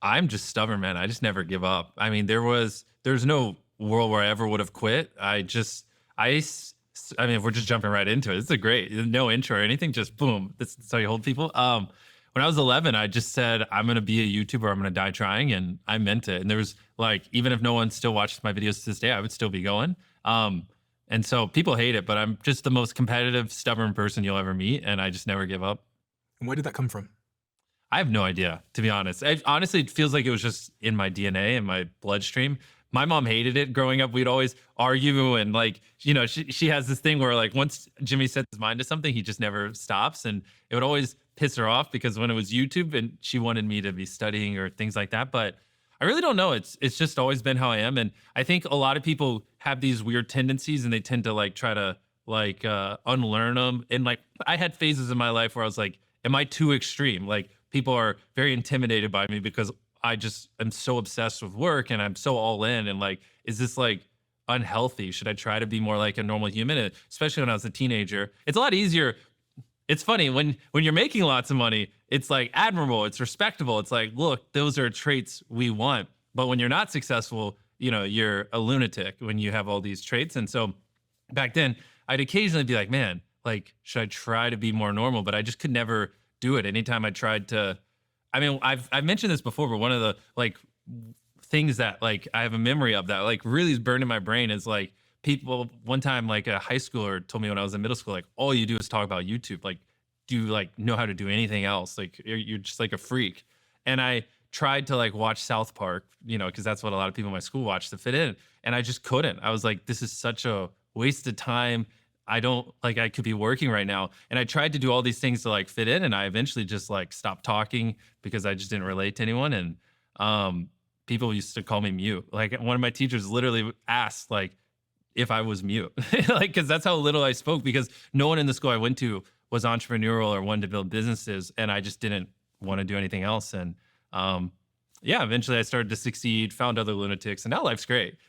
I'm just stubborn, man. I just never give up. I mean, there's no world where I ever would have quit. I mean, if we're just jumping right into it, it's a great no intro or anything, just boom. That's how you hold people. When I was 11, I just said I'm gonna be a YouTuber. I'm gonna die trying, and I meant it. And there was like, even if no one still watches my videos to this day, I would still be going. And so people hate it, but I'm just the most competitive, stubborn person you'll ever meet, and I just never give up. And where did that come from? I have no idea, to be honest. Honestly, it feels like it was just in my DNA and my bloodstream. My mom hated it growing up. We'd always argue, and like, she has this thing where like once Jimmy sets his mind to something, he just never stops, and it would always piss her off because when it was YouTube and she wanted me to be studying or things like that. But I really don't know. It's just always been how I am, and I think a lot of people have these weird tendencies, and they tend to like try to like unlearn them. And like I had phases in my life where I was like, am I too extreme? Like people are very intimidated by me because I just am so obsessed with work and I'm so all in. And like, is this like unhealthy? Should I try to be more like a normal human? And especially when I was a teenager, it's a lot easier. It's funny when you're making lots of money, it's like admirable, it's respectable. It's like, look, those are traits we want. But when you're not successful, you're a lunatic when you have all these traits. And so back then, I'd occasionally be like, man, like, should I try to be more normal? But I just could never do it. Anytime I tried to, I mean, I've mentioned this before, but one of the like things that like I have a memory of that like really is burned in my brain is like people one time like a high schooler told me when I was in middle school, like all you do is talk about YouTube. Like, do you like know how to do anything else? Like you're just like a freak. And I tried to like watch South Park, because that's what a lot of people in my school watch to fit in. And I just couldn't. I was like, this is such a waste of time. I don't like I could be working right now. And I tried to do all these things to like fit in. And I eventually just like stopped talking because I just didn't relate to anyone. And um people used to call me mute. Like one of my teachers literally asked like if I was mute. Like because that's how little I spoke because no one in the school I went to was entrepreneurial or wanted to build businesses. And I just didn't want to do anything else. And um yeah, eventually I started to succeed, found other lunatics, and now life's great.